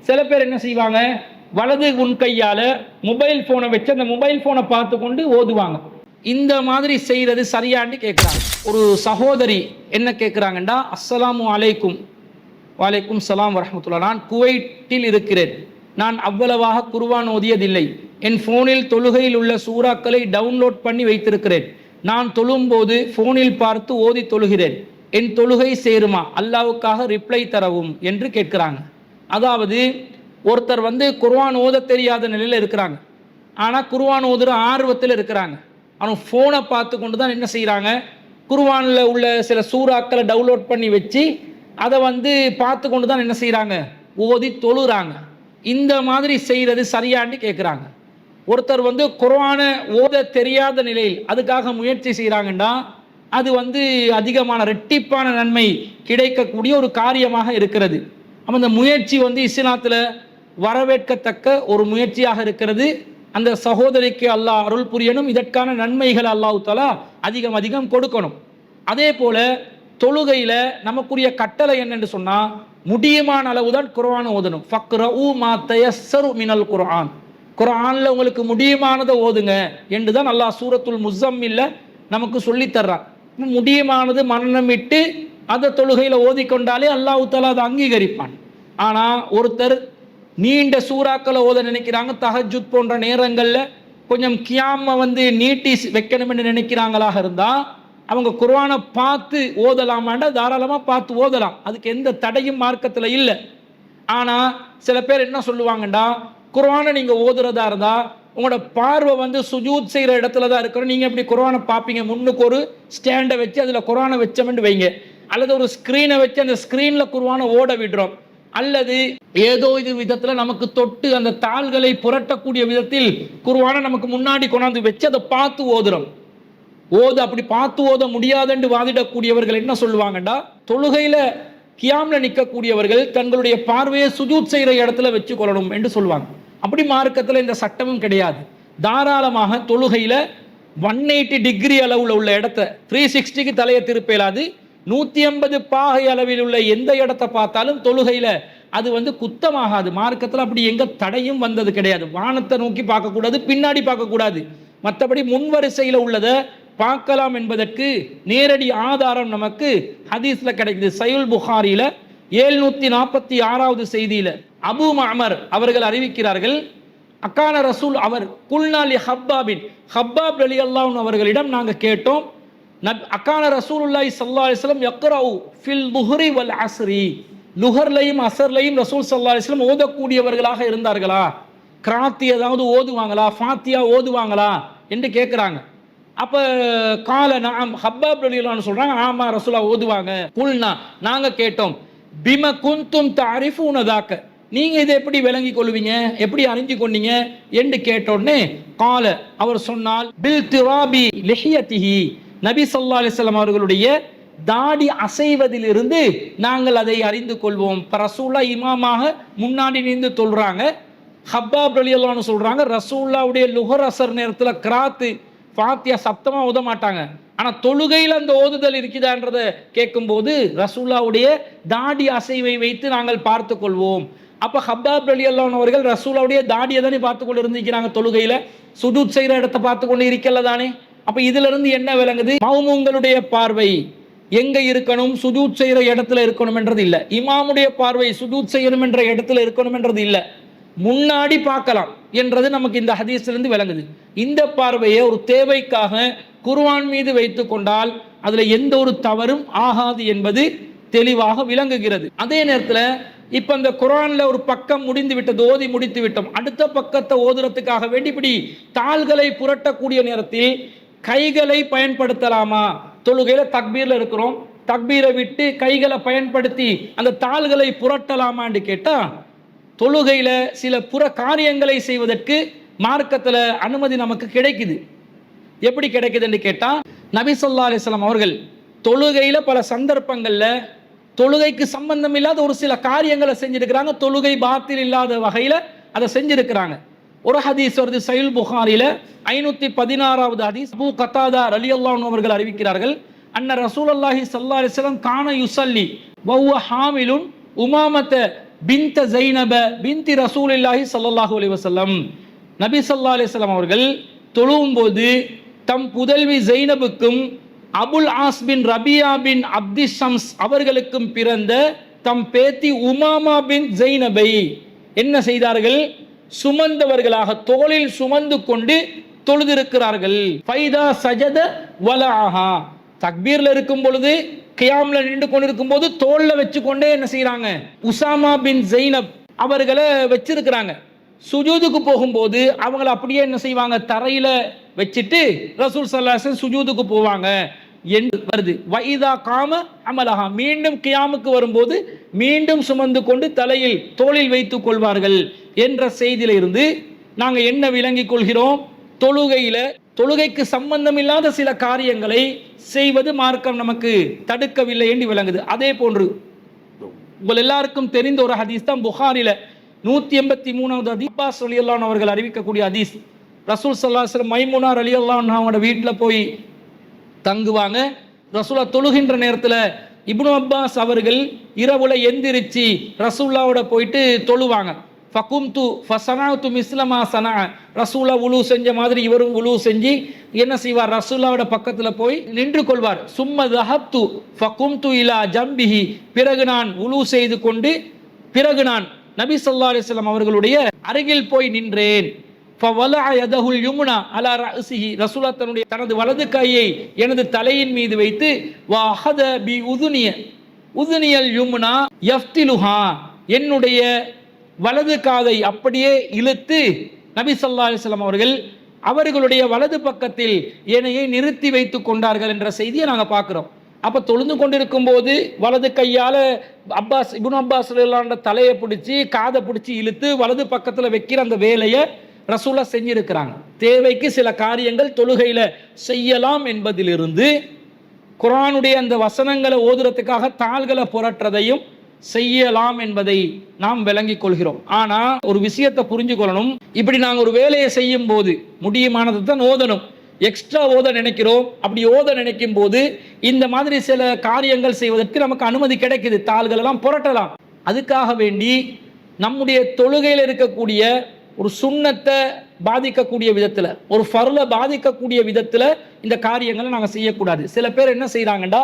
சில பேர் என்ன செய்வாங்க, வலது உன் கையால் மொபைல் ஃபோனை வச்சு அந்த மொபைல் ஃபோனை பார்த்து கொண்டு ஓதுவாங்க. இந்த மாதிரி செய்கிறது சரியான்னு கேட்குறாங்க. ஒரு சகோதரி என்ன கேட்குறாங்கண்டா, அஸ்ஸலாமு அலைக்கும். வலைக்கும் சலாம் வரஹ்மத்துல்லாஹ். நான் குவைட்டில் இருக்கிறேன். நான் அவ்வளவாக குர்ஆன் ஓதியதில்லை. என் ஃபோனில் தொழுகையில் உள்ள சூறாக்களை டவுன்லோட் பண்ணி வைத்திருக்கிறேன். நான் தொழும்போது ஃபோனில் பார்த்து ஓதி தொழுகிறேன். என் தொழுகை சேருமா? அல்லாவுக்காக ரிப்ளை தரவும் என்று கேட்குறாங்க. அதாவது ஒருத்தர் குர்ஆன் ஓத தெரியாத நிலையில் இருக்கிறாங்க, ஆனால் குர்ஆன் ஓதுகிற ஆர்வத்தில் இருக்கிறாங்க. ஆனால் ஃபோனை பார்த்து கொண்டு தான் என்ன செய்கிறாங்க, குர்ஆனில் உள்ள சில சூறாக்களை டவுன்லோட் பண்ணி வச்சு அதை பார்த்து கொண்டு தான் என்ன செய்கிறாங்க, ஓதி தொழுகிறாங்க. இந்த மாதிரி செய்கிறது சரியான்னு கேட்குறாங்க. ஒருத்தர் குர்ஆனை ஓத தெரியாத நிலையில் அதுக்காக முயற்சி செய்கிறாங்கன்னா அது அதிகமான ரெட்டிப்பான நன்மை கிடைக்கக்கூடிய ஒரு காரியமாக இருக்கிறது. அப்போ இந்த முயற்சி இஸ்லாத்தில் வரவேற்கத்தக்க ஒரு முயற்சியாக இருக்கிறது. அந்த சகோதரிக்கு அல்லாஹ் அருள் புரியணும். இதற்கான நன்மைகள் அல்லாஹ் தஆலா அதிகம் அதிகம் கொடுக்கணும். அதே போல தொழுகையில் நமக்குரிய கட்டளை என்னென்று சொன்னால், முடியுமான அளவு தான் குர்ஆனை ஓதணும். ஃபக்ரஉ மா தயஸ்ஸரு மினல் குர்ஆன். குர்ஆனில் உங்களுக்கு முடியுமானதை ஓதுங்க என்று தான் அல்லாஹ் சூரத்துல் முஸம்மில்ல நமக்கு சொல்லித்தர்றான். முடியுமானது மனநமிட்டு அதை தொழுகையில் ஓதிக்கொண்டாலே அல்லாஹ் தஆலா அதை அங்கீகரிப்பான். ஆனால் ஒருத்தர் நீண்ட சூறாக்களை ஓத நினைக்கிறாங்க, தஹஜ்ஜுத் போன்ற நேரங்களில் கொஞ்சம் கியாமை நீட்டி வைக்கணும் என்று நினைக்கிறாங்களாக இருந்தால் அவங்க குர்ஆனை பார்த்து ஓதலாமாண்டா தாராளமாக பார்த்து ஓதலாம். அதுக்கு எந்த தடையும் மார்க்கத்தில் இல்லை. ஆனால் சில பேர் என்ன சொல்லுவாங்கண்டா, குர்ஆனை நீங்கள் ஓதுறதா இருந்தால் உங்களோட பார்வை சுஜூத் செய்கிற இடத்துல தான் இருக்கணும். நீங்கள் எப்படி குர்ஆனை பார்ப்பீங்க, முன்னுக்கு ஒரு ஸ்டாண்டை வச்சு அதில் குர்ஆனை வச்சோம்னு வைங்க, அல்லது ஒரு ஸ்க்ரீனை வச்சு அந்த ஸ்க்ரீனில் குர்ஆனை ஓட விடுறோம், அல்லது ஏதோ இது விதத்தில் நமக்கு தொட்டு அந்த தாள்களை புரட்டக்கூடிய விதத்தில் குர்ஆனை நமக்கு முன்னாடி கொண்டாந்து வச்சு அதை பார்த்து ஓதுறோம். அப்படி பார்த்து ஓத முடியாதுன்னு வாதிடக்கூடியவர்கள் என்ன சொல்லுவாங்கண்டா, தொழுகையில் கியாமில் நிற்கக்கூடியவர்கள் தங்களுடைய பார்வையை சுஜூத் செய்கிற இடத்துல வச்சு கொள்ளணும் என்று சொல்லுவாங்க. அப்படி மார்க்கத்தில் இந்த சட்டமும் கிடையாது. தாராளமாக தொழுகையில் 180 டிகிரி அளவில் உள்ள இடத்த 360க்கு தலையை திருப்பலாது, 180 பாகை அளவில் உள்ள எந்த இடத்தை பார்த்தாலும் தொழுகையில் அது குத்தமாகாது. மார்க்கத்தில் அப்படி எங்க தடையும் வந்தது கிடையாது. வானத்தை நோக்கி பார்க்கக்கூடாது, பின்னாடி பார்க்கக்கூடாது. மற்றபடி முன்வரிசையில் உள்ளதை பார்க்கலாம் என்பதற்கு நேரடி ஆதாரம் நமக்கு ஹதீஸ்ல கிடைக்குது. சஹீஹுல் புகாரியில 746வது செய்தியில அபூ மஅமர் அவர்கள் அறிவிக்கிறார்கள், அக்கான ரசூல் அவர் குல்நாலி ஹப்பாப் ரலியல்லாஹு அன்ஹு அவர்களிடம் நாங்கள் கேட்டோம், அக்கான ரசூலுல்லாஹி ஸல்லல்லாஹு அலைஹி வஸல்லம் யக்ரஉ ஃபில் லுஹ்ரி வல் அஸ்ரி, லுஹர்லையும் அஸர்லையும் ரசூல் ஸல்லல்லாஹு அலைஹி வஸல்லம் ஓதக்கூடியவர்களாக இருந்தார்களா, கிராத்தி ஏதாவது ஓதுவாங்களா, ஃபாத்தியா ஓதுவாங்களா என்று கேட்குறாங்க. அப்போ கால நாம் ஹப்பாப் ரலியல்லாஹு அன்ஹு சொல்கிறாங்க, ஆமா ரசூலா ஓதுவாங்க. குல்னா நாங்கள் கேட்டோம், பிம குந்தும் தஅரிஃபூன தாக்க, நீங்கள் இதை எப்படி விளங்கி கொள்வீங்க, எப்படி அறிஞ்சு கொண்டீங்க என்று கேட்டோடனே கால அவர் சொன்னால், பில் திராபி லிஹியத்திஹி, நபி ஸல்லல்லாஹு அலைஹி வஸல்லம் அவர்களுடைய தாடி அசைவதிலிருந்து நாங்கள் அதை அறிந்து கொள்வோம். ரசூலா இமாமாக முன்னாடி நின்று சொல்கிறாங்க. ஹப்பாப் ரலியல்லாஹு அன்ஹு சொல்கிறாங்க, ரசூல்லாவுடைய லுஹர் அசர் நேரத்தில் கிராத்து ஃபாத்தியா சப்தமாக ஓத மாட்டாங்க, ஆனால் தொழுகையில் அந்த ஓதுதல் இருக்குதான்றதை கேட்கும்போது ரசூல்லாவுடைய தாடி அசைவை வைத்து நாங்கள் பார்த்து கொள்வோம். அப்போ ஹப்பாப் ரலியல்லாஹு அன்ஹு அவர்கள் ரசூல்லாவுடைய தாடியை தானே பார்த்து கொண்டு இருந்திருக்கிறாங்க, தொழுகையில் சுஜூத் செய்கிற இடத்தை பார்த்து கொண்டு இருக்கல தானே. அப்போ இதிலிருந்து என்ன விளங்குது, மௌமூங்களுடைய பார்வை எங்கே இருக்கணும், சுஜூத் செய்கிற இடத்துல இருக்கணும் என்றது இல்லை. இமாமுடைய பார்வை சுஜூத் செய்யணும் என்ற இடத்துல இருக்கணும் என்றது இல்லை, முன்னாடி பார்க்கலாம் என்றது நமக்கு இந்த ஹதீஸிலிருந்து விளங்குது. இந்த பார்வையை ஒரு தேவைக்காக குர்ஆன் மீது வைத்து கொண்டால் அதில் எந்த ஒரு தவறும் ஆகாது என்பது தெளிவாக விளங்குகிறது. அதே நேரத்தில் இப்போ இந்த குர்ஆனில் ஒரு பக்கம் முடிந்து விட்டது, ஓதி முடித்து விட்டோம், அடுத்த பக்கத்தை ஓதுறதுக்காக வேண்டி இப்படி தாள்களை புரட்டக்கூடிய நேரத்தில் கைகளை பயன்படுத்தலாமா? தொழுகையில் தக்பீரில் இருக்கிறோம், தக்பீரை விட்டு கைகளை பயன்படுத்தி அந்த தாள்களை புரட்டலாமான்னு கேட்டால், தொழுகையில் சில புற காரியங்களை செய்வதற்கு மார்க்கத்தில் அனுமதி நமக்கு கிடைக்குது. எப்படி கிடைக்குதுன்னு கேட்டால், நபி ஸல்லல்லாஹு அலைஹி வஸல்லம் அவர்கள் தொழுகையில் பல சந்தர்ப்பங்களில் தொழுகைக்கு சம்பந்தம் இல்லாத ஒரு சில காரியங்களை செஞ்சிருக்கிறாங்க, தொழுகை பாத்தில் இல்லாத வகையில் அதை செஞ்சிருக்கிறாங்க. ஒரு ஹதீஸ் வருது சஹீஹுல் புகாரியில் 516வது ஹதீஸ், அபூ கத்தாதா ரலியல்லாஹு அன்ஹு அவர்கள் அறிவிக்கிறார்கள், அன்ன ரசூலுல்லாஹி ஸல்லல்லாஹு அலைஹி வஸல்லம் கான யுஸல்லி வஹுவ ஹாமிலுன் உமாமத பின்த ஜைனப பின்தி ரசூலில்லாஹி ஸல்லல்லாஹு அலைஹி வஸல்லம். நபி ஸல்லல்லாஹு அலைஹி வஸல்லம் அவர்கள் தொழுவும் போது தம் புதல்வி ஜைனபுக்கும் அபுல் ஆஸ் பின் ரபியா பின் அப்தி ஷம்ஸ் அவர்களுக்கும் பிறந்த தம் பேத்தி உமாமா பின் ஜைனபை என்ன செய்தார்கள்? சுமந்தவர்களாக தோளில் சுமந்து கொண்டு தொழுதிருக்கிறார்கள். ஃபைதா சஜத வலஆஹா, தக்பீர்ல இருக்கும் பொழுது கியாம்ல நின்று கொண்டிருக்கும் போது தோல்ல வச்சு கொண்டே என்ன செய்யறாங்க? உசாமா பின் ஜைனப் அவர்களை வச்சிருக்கிறாங்க. சுஜூதுக்கு போகும்போது அவங்களை அப்படியே என்ன செய்வாங்க? தரையில வச்சுட்டு ரசூல் ஸல்லல்லாஹு அலைஹி வஸல்லம் சுஜூதுக்கு போவாங்க என்று வருது. வைதா காம அமலஹா, மீண்டும் கியாமுக்கு வரும்போது மீண்டும் சுமந்து கொண்டு தலையில் தோளில் வைத்துக் கொள்வார்கள் என்ற செய்தியில இருந்து நாங்கள் என்ன விளங்கிக் கொள்கிறோம்? தொழுகைக்கு சம்பந்தம் இல்லாத சில காரியங்களை செய்வது மார்க்கம் நமக்கு தடுக்கவில்லை என்று விளங்குது. அதே போன்று உங்கள் எல்லாருக்கும் தெரிந்த ஒரு ஹதீஸ் தான் புகாரில 183வது ஹதீஸ், அப்பாஸ் ரலியல்லாஹு அன்ஹு அவர்கள் அறிவிக்கக்கூடிய ஹதீஸ். ரசூல் ஸல்லல்லாஹு அலைஹி வஸல்லம் மைமுனா ரலியல்லாஹு அன்ஹா அவங்களோட வீட்டில் போய் தங்குவாங்க. ரசூலா தொழுகின்ற நேரத்தில் இப்னு அப்பாஸ் அவர்கள் இரவுல எந்திரிச்சு ரசூல்லாவோட போயிட்டு தொழுவாங்க. ஃபகும்து ஃபஸனஅது மிஸ்லமா சனா, ரசூலா உலு செஞ்ச மாதிரி இவரும் உலு செஞ்சு என்ன செய்வார்? ரசூலாவோட பக்கத்தில் போய் நின்று கொள்வார். சும்ம தஹப்து ஃபகும்து இலா ஜம்பிஹி, பிறகு நான் உலு செய்து கொண்டு பிறகு நான் நபி ஸல்லல்லாஹு அலைஹி வஸல்லம் அவர்களுடைய அருகில் போய் நின்றேன். ஃபவலஅ யதஹுல் யும்னா அலா ரஅஸிஹி, ரசூலா தனது வலது கையை எனது தலையின் மீது வைத்து வஅஹத பி உதுனியல் யும்னா யஃப்திலுஹா, என்னுடைய வலது காதை அப்படியே இழுத்து நபி ஸல்லல்லாஹு அலைஹி வஸல்லம் அவர்கள் அவர்களுடைய வலது பக்கத்தில் என்னையை நிறுத்தி வைத்துக் கொண்டார்கள் என்ற செய்தியை நாங்கள் பார்க்குறோம். அப்போ தொழுந்து கொண்டிருக்கும் போது வலது கையால் இப்னு அப்பாஸ் ரலியல்லாஹு அன்ஹு தலையை பிடிச்சி காதை பிடிச்சி இழுத்து வலது பக்கத்தில் வைக்கிற அந்த வேலையை ரசூலா செஞ்சிருக்கிறாங்க. தேவைக்கு சில காரியங்கள் தொழுகையில் செய்யலாம் என்பதிலிருந்து குர்ஆனுடைய அந்த வசனங்களை ஓதுறதுக்காக தாள்களை புரட்டுறதையும் செய்யலாம் என்பதை நாம் விளங்கிக் கொள்கிறோம். ஆனால் ஒரு விஷயத்தை புரிஞ்சு கொள்ளணும். இப்படி நாங்கள் ஒரு வேலையை செய்யும் போது முடியுமானதை தான் ஓதணும். எக்ஸ்ட்ரா ஓத நினைக்கிறோம். அப்படி ஓத நினைக்கும் போது இந்த மாதிரி சில காரியங்கள் செய்வதற்கு நமக்கு அனுமதி கிடைக்குது. தாள்கள் எல்லாம் புரட்டலாம். அதுக்காக வேண்டி நம்முடைய தொழுகையில் இருக்கக்கூடிய ஒரு சுன்னத்தை பாதிக்கக்கூடிய விதத்தில், ஒரு ஃபர்லை பாதிக்கக்கூடிய விதத்தில் இந்த காரியங்களை நாங்கள் செய்யக்கூடாது. சில பேர் என்ன செய்கிறாங்கண்டா,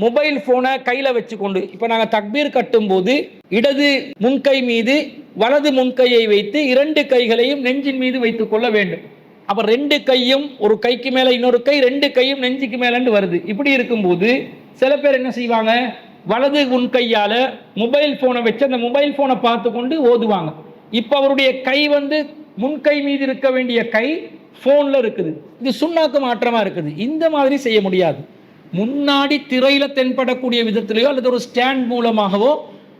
மொபைல் ஃபோனை கையில் வச்சுக்கொண்டு, இப்போ நாங்கள் தக்பீர் கட்டும்போது இடது முன்கை மீது வலது முன்கையை வைத்து 2 கைகளையும் நெஞ்சின் மீது வைத்துக் கொள்ள வேண்டும். அப்போ 2 கையும் ஒரு கைக்கு மேலே இன்னொரு கை, 2 கையும் நெஞ்சுக்கு மேலேன்னு வருது. இப்படி இருக்கும்போது சில பேர் என்ன செய்வாங்க, வலது முன்கையால் மொபைல் ஃபோனை வச்சு அந்த மொபைல் ஃபோனை பார்த்து கொண்டு ஓதுவாங்க. இப்போ அவருடைய கை முன்கை மீது இருக்க வேண்டிய கை ஃபோனில் இருக்குது. இது சுன்னாக்கு மாற்றமாக இருக்குது. இந்த மாதிரி செய்ய முடியாது. முன்னாடி திரையில தென்படக்கூடிய விதத்திலேயோ அல்லது ஒரு ஸ்டாண்ட் மூலமாகவோ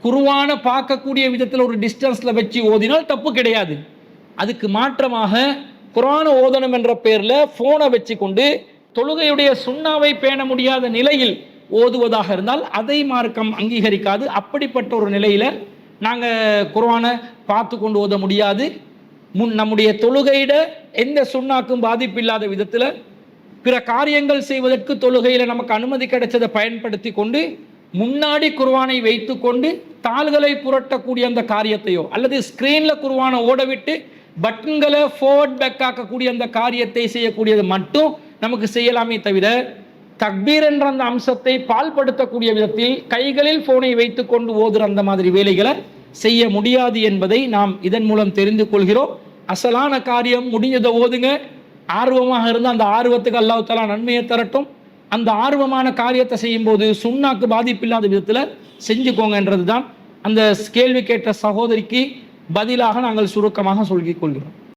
குர்ஆனை பார்க்கக்கூடிய விதத்தில் ஒரு டிஸ்டன்ஸ்ல வச்சு ஓதினால் தப்பு கிடையாது. அதுக்கு மாற்றமாக குர்ஆனை ஓதணும் என்ற பேரில் ஃபோனை வச்சு கொண்டு தொழுகையுடைய சுன்னாவை பேண முடியாத நிலையில் ஓதுவதாக இருந்தால் அதை மார்க்கம் அங்கீகரிக்காது. அப்படிப்பட்ட ஒரு நிலையில் நாங்கள் குர்ஆனை பார்த்து கொண்டு ஓத முடியாது. நம்முடைய தொழுகையிட எந்த சுன்னாக்கும் பாதிப்பில்லாத விதத்தில் பிற காரியங்கள் செய்வதற்கு தொழுகையில் நமக்கு அனுமதி கிடைச்சதை பயன்படுத்தி கொண்டு முன்னாடி குர்ஆனை வைத்து கொண்டு தாள்களை புரட்டக்கூடிய அந்த காரியத்தையோ அல்லது ஸ்க்ரீனில் குர்ஆனை ஓடவிட்டு பட்டன்களை ஃபார்வர்ட் பேக் ஆக்கக்கூடிய அந்த காரியத்தை செய்யக்கூடியது மட்டும் நமக்கு செய்யலாமே தவிர தக்பீர் என்ற அந்த அம்சத்தை பால்படுத்தக்கூடிய விதத்தில் கைகளில் ஃபோனை வைத்து கொண்டு ஓதுற அந்த மாதிரி வேலைகளை செய்ய முடியாது என்பதை நாம் இதன் மூலம் தெரிந்து கொள்கிறோம். அசலான காரியம் முடிஞ்சதை ஓதுங்க. ஆர்வமாக இருந்தால் அந்த ஆர்வத்துக்கு அல்லாஹ் தஆலா நன்மையை தரட்டும். அந்த ஆர்வமான காரியத்தை செய்யும்போது சுன்னாக்கு பாதிப்பில்லாத விதத்தில் செஞ்சுக்கோங்கன்றது தான் அந்த கேள்வி கேட்ட சகோதரிக்கு பதிலாக நாங்கள் சுருக்கமாக சொல்லிக் கொள்கிறோம்.